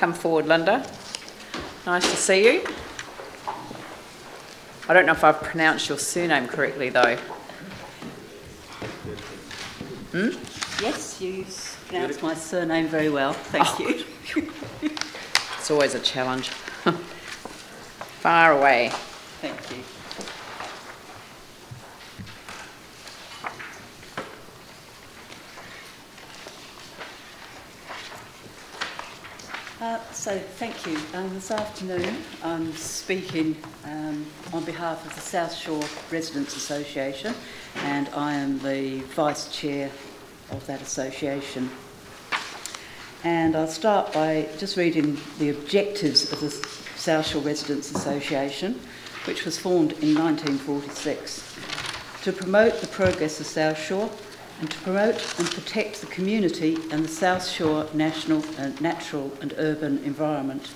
come forward, Lynda. Nice to see you. I don't know if I've pronounced your surname correctly, though. Yes, you pronounced my surname very well, thank you. It's always a challenge. Far away. Thank you. So thank you. This afternoon I'm speaking on behalf of the Southshore Residents Association, and I am the Vice Chair of that association. And I'll start by just reading the objectives of the Southshore Residents Association, which was formed in 1946, to promote the progress of Southshore and to promote and protect the community and the Southshore natural and urban environment.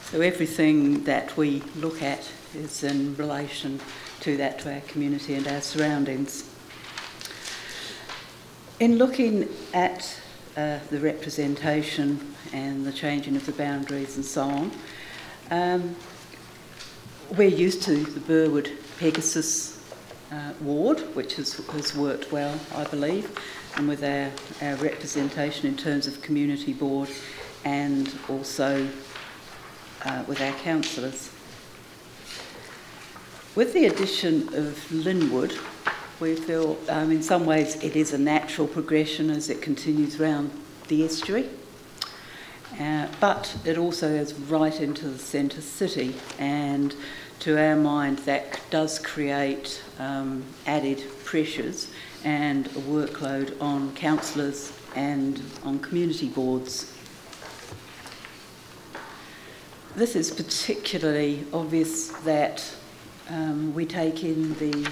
So everything that we look at is in relation to that, to our community and our surroundings. In looking at the representation and the changing of the boundaries and so on, we're used to the Burwood-Pegasus ward, which has worked well, I believe, and with our representation in terms of community board and also with our councillors. With the addition of Linwood, we feel in some ways it is a natural progression as it continues round the estuary, but it also is right into the centre city, and to our mind that does create added pressures and a workload on councillors and on community boards. This is particularly obvious that we take in the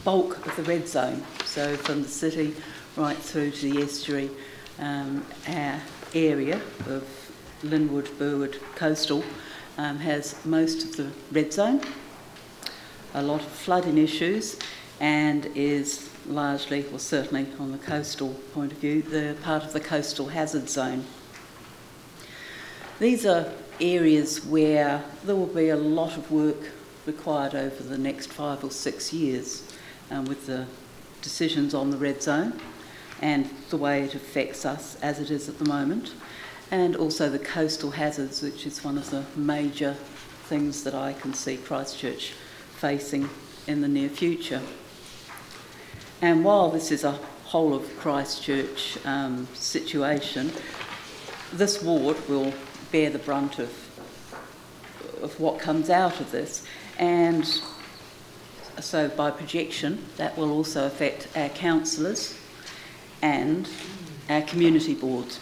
bulk of the red zone, so from the city right through to the estuary, our area of Linwood, Burwood, coastal has most of the red zone, a lot of flooding issues, and is largely, or certainly on the coastal point of view, the part of the coastal hazard zone. These are areas where there will be a lot of work required over the next 5 or 6 years with the decisions on the red zone and the way it affects us as it is at the moment, and also the coastal hazards, which is one of the major things that I can see Christchurch facing in the near future. And while this is a whole of Christchurch situation, this ward will bear the brunt of what comes out of this, and so by projection that will also affect our councillors and our community boards.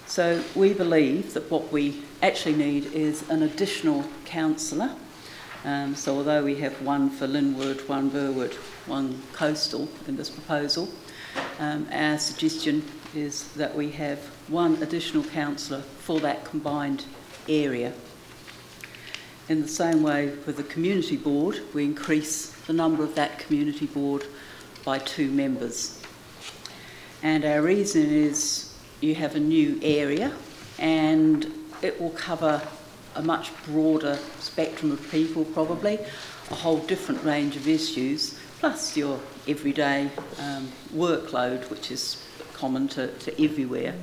So we believe that what we actually need is an additional councillor. So although we have one for Linwood, one Burwood, one coastal in this proposal, our suggestion is that we have one additional councillor for that combined area. In the same way with the community board, we increase the number of that community board by 2 members. And our reason is you have a new area and it will cover a much broader spectrum of people, probably, a whole different range of issues, plus your everyday workload, which is common to everywhere.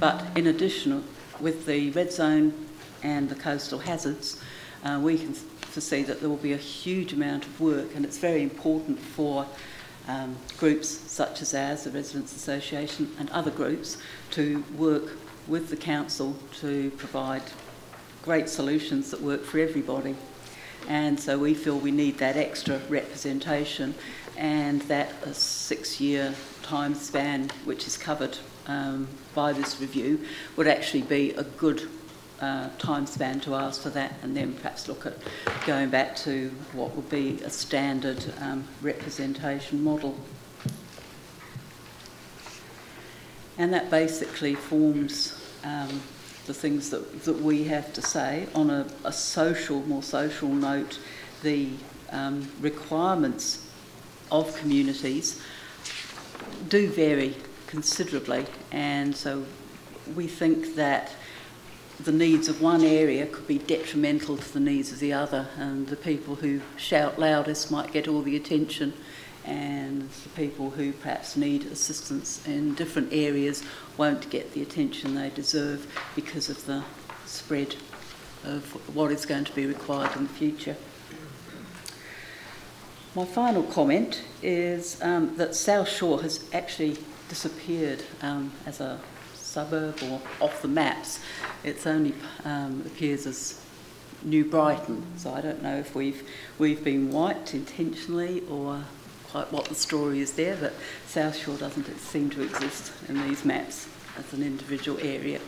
But in addition, with the red zone and the coastal hazards, we can foresee that there will be a huge amount of work, and it's very important for groups such as ours, the Residents Association, and other groups to work with the council to provide great solutions that work for everybody. And so we feel we need that extra representation, and that a 6-year time span, which is covered by this review, would actually be a good time span to ask for that, and then perhaps look at going back to what would be a standard representation model. And that basically forms the things that we have to say. On a more social note, the requirements of communities do vary considerably, and so we think that the needs of one area could be detrimental to the needs of the other, and the people who shout loudest might get all the attention, and the people who perhaps need assistance in different areas won't get the attention they deserve because of the spread of what is going to be required in the future. My final comment is that Southshore has actually disappeared as a suburb or off the maps. It's only appears as New Brighton, so I don't know if we've been wiped intentionally or quite what the story is there, but Southshore doesn't seem to exist in these maps as an individual area.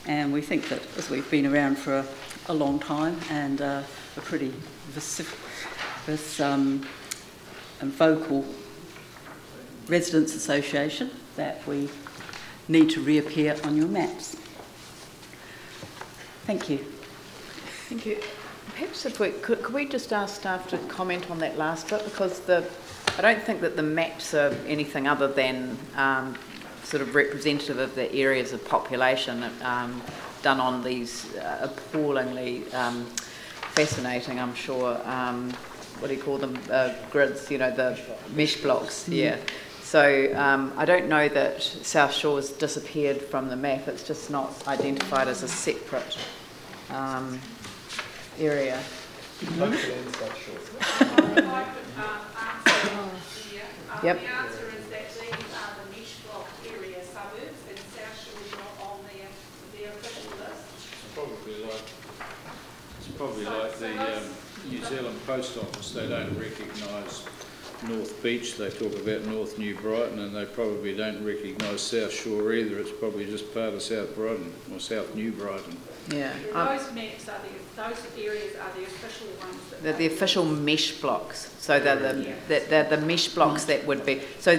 And we think that as we've been around for a long time and a pretty vociferous and vocal residents association, that we need to reappear on your maps. Thank you. Thank you. Perhaps if could we just ask staff to comment on that last bit, because I don't think that the maps are anything other than sort of representative of the areas of population done on these appallingly fascinating, I'm sure, what do you call them, grids, you know, the mesh blocks, yeah. So I don't know that Southshore's disappeared from the map, it's just not identified as a separate area. Yep. The answer is that these are the mesh block area suburbs, and Southshore is not on their official list. It's probably like the New Zealand Post Office. They don't recognise North Beach. They talk about North New Brighton, and they probably don't recognise Southshore either. It's probably just part of South Brighton or South New Brighton. Yeah. Those maps are those areas are the official ones. They're the official mesh blocks. So they're the mesh blocks that would be. So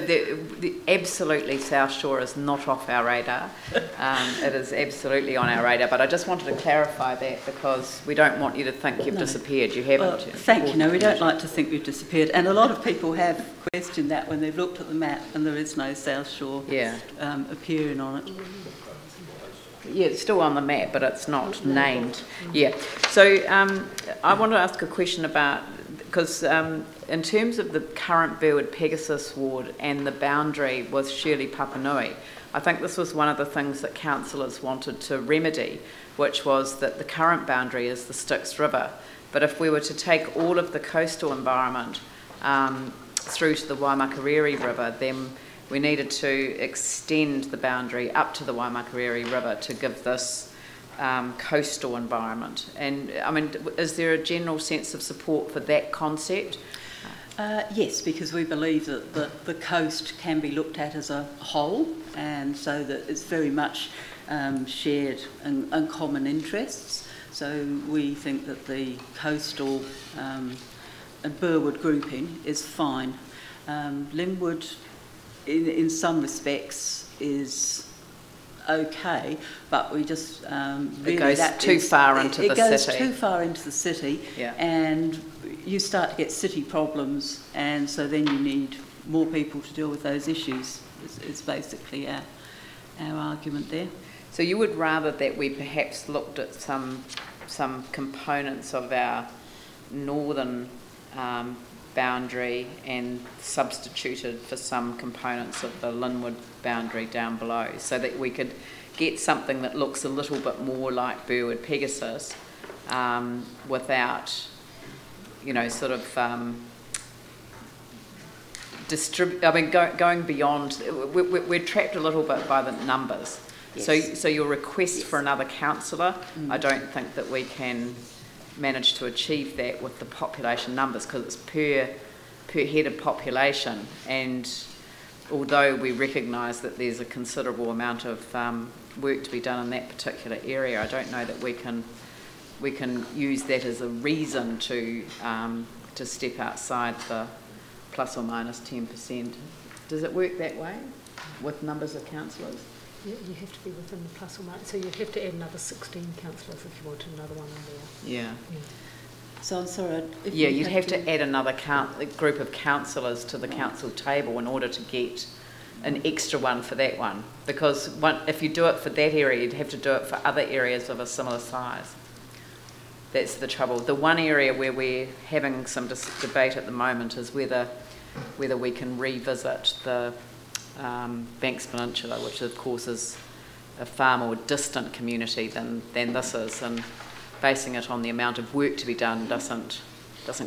absolutely Southshore is not off our radar. It is absolutely on our radar. But I just wanted to clarify that, because we don't want you to think you've disappeared. You haven't. Well, thank you. No, we don't like to think we've disappeared. And a lot of people have questioned that when they've looked at the map and there is no Southshore appearing on it. Yeah, it's still on the map, but it's not named. Yeah. So I want to ask a question about, because in terms of the current Burwood Pegasus ward and the boundary with Shirley Papanui, I think this was one of the things that councillors wanted to remedy, which was that the current boundary is the Styx River. But if we were to take all of the coastal environment through to the Waimakariri River, then we needed to extend the boundary up to the Waimakariri River to give this coastal environment. And I mean, is there a general sense of support for that concept? Yes, because we believe that the coast can be looked at as a whole, and so that it's very much shared and common interests. So we think that the coastal and Burwood grouping is fine. Linwood, in some respects, is okay, but we just really it goes too far into the city. It goes too far into the city, yeah. And you start to get city problems, and so then you need more people to deal with those issues. It's basically our argument there. So you would rather that we perhaps looked at some components of our northern boundary and substituted for some components of the Linwood boundary down below, so that we could get something that looks a little bit more like Burwood Pegasus without, you know, sort of going beyond. We're trapped a little bit by the numbers. Yes. So your request for another councillor, I don't think that we can manage to achieve that with the population numbers, because it's per head of population, and although we recognise that there's a considerable amount of work to be done in that particular area, I don't know that we can use that as a reason to step outside the plus or minus 10%. Does it work that way with numbers of councillors? You have to be within the plus or minus, so you have to add another 16 councillors if you want another one in there. Yeah. So I'm sorry. You'd have to add another group of councillors to the council table in order to get an extra one for that one, because if you do it for that area, you'd have to do it for other areas of a similar size. That's the trouble. The one area where we're having some debate at the moment is whether we can revisit the Banks Peninsula, which of course is a far more distant community than this is, and basing it on the amount of work to be done doesn't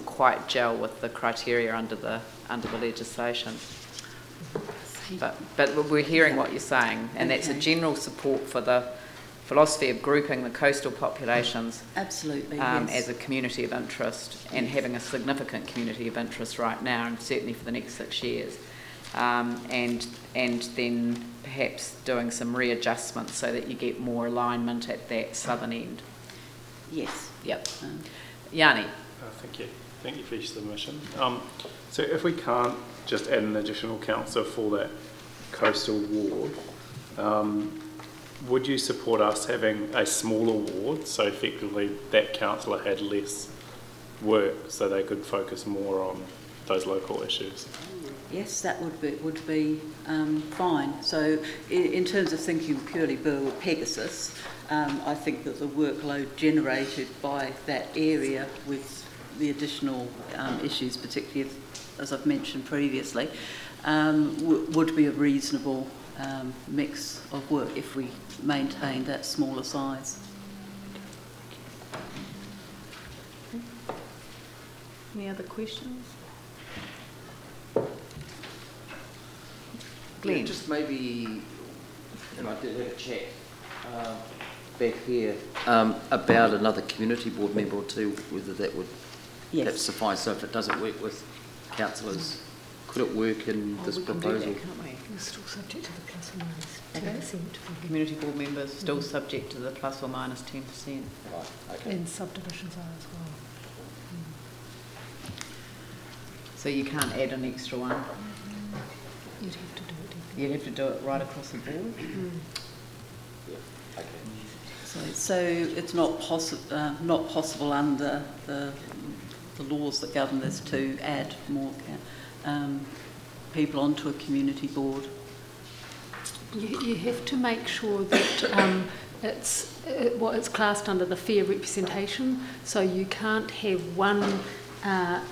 quite gel with the criteria under the legislation. But we're hearing what you're saying, and that's a general support for the philosophy of grouping the coastal populations absolutely as yes. a community of interest, and having a significant community of interest right now, and certainly for the next 6 years, and then perhaps doing some readjustments so that you get more alignment at that southern end. Yes. Yep. Yanni. Thank you for your submission. So if we can't just add an additional councillor for that coastal ward, would you support us having a smaller ward, so effectively that councillor had less work so they could focus more on those local issues? Yes, that would be fine. So in terms of thinking purely Burwood Pegasus, I think that the workload generated by that area with the additional issues, particularly as I've mentioned previously, would be a reasonable mix of work if we maintain that smaller size. Any other questions? Glenn? Yeah, just maybe, and I did have a chat back here about another community board member or two, whether that would perhaps suffice. So if it doesn't work with councillors, could it work in this proposal? Can do that, can't we? It's still subject to the plus or minus 10%. Okay. Community board members still subject to the plus or minus 10%. Right, okay. And subdivisions are as well. So you can't add an extra one? You'd have to do it. You'd have to do it right across the board? Yeah, okay. So it's not possible under the laws that govern this to add more people onto a community board. You have to make sure that it's classed under the fair representation, so you can't have one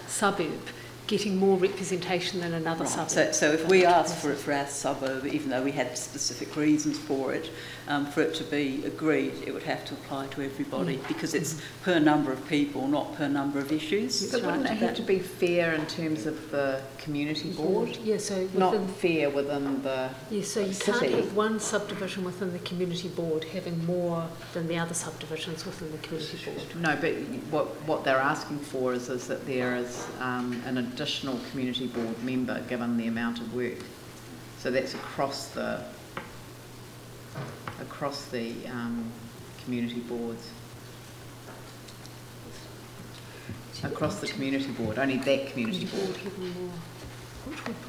suburb getting more representation than another suburb. So if we asked for it for our suburb, even though we had specific reasons for it to be agreed, it would have to apply to everybody because it's per number of people, not per number of issues. But wouldn't it have to be fair in terms of the community board? Yeah, so not fair within the so you city. can't have one subdivision within the community board having more than the other subdivisions within the community board. No, but what they're asking for is that there is an additional community board member given the amount of work. So that's across the community boards. Across the community board, only that community board.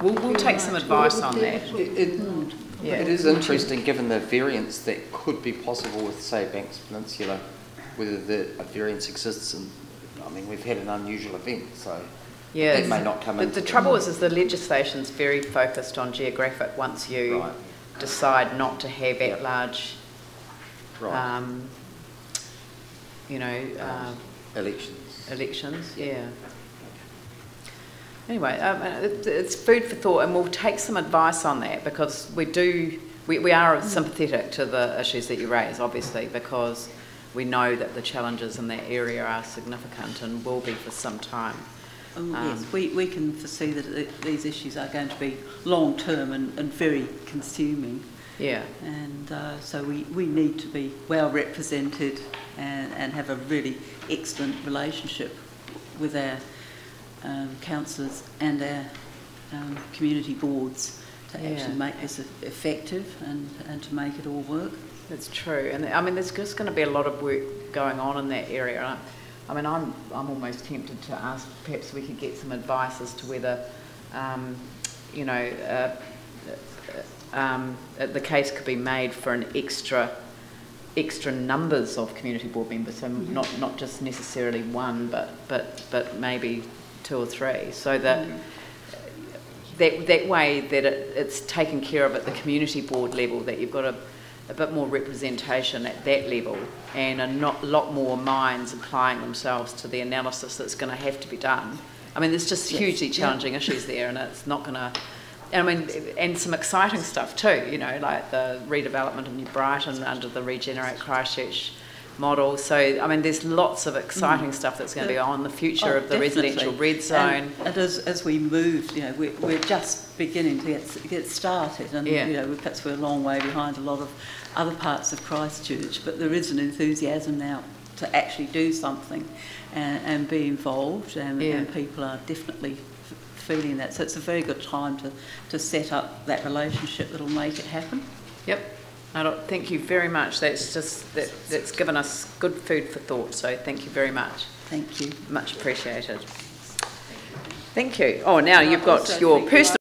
We'll take some advice on that. It is interesting, given the variance that could be possible with, say, Banks Peninsula, whether a variance exists. And I mean, we've had an unusual event, so that may not come in. The trouble is the legislation's very focused on geographic. Once you decide not to have at large, elections, yeah. Anyway, it's food for thought, and we'll take some advice on that because we are sympathetic to the issues that you raise, obviously, because we know that the challenges in that area are significant and will be for some time. Yes, we can foresee that these issues are going to be long term and very consuming. Yeah. And so we need to be well represented and have a really excellent relationship with our councillors and our community boards to actually make this effective and to make it all work. That's true, and I mean there's just going to be a lot of work going on in that area. I mean I'm almost tempted to ask perhaps we could get some advice as to whether the case could be made for an extra numbers of community board members, so not just necessarily one, but maybe 2 or 3, so that that way that it's taken care of at the community board level, that you've got a bit more representation at that level, and a lot more minds applying themselves to the analysis that's going to have to be done. I mean, there's just hugely challenging issues there, and it's not going to, I mean, and some exciting stuff too, you know, like the redevelopment of New Brighton under the Regenerate Christchurch model. So, I mean, there's lots of exciting stuff that's going to be on the future of the residential red zone. And as we move, you know, we're just beginning to get started, and you know, perhaps we're a long way behind a lot of other parts of Christchurch, but there is an enthusiasm now to actually do something and be involved, and people are definitely feeling that. So it's a very good time to set up that relationship that'll make it happen. Yep. Thank you very much. That's given us good food for thought. So thank you very much. Thank you. Much appreciated. Thank you. Oh, now you've got your personal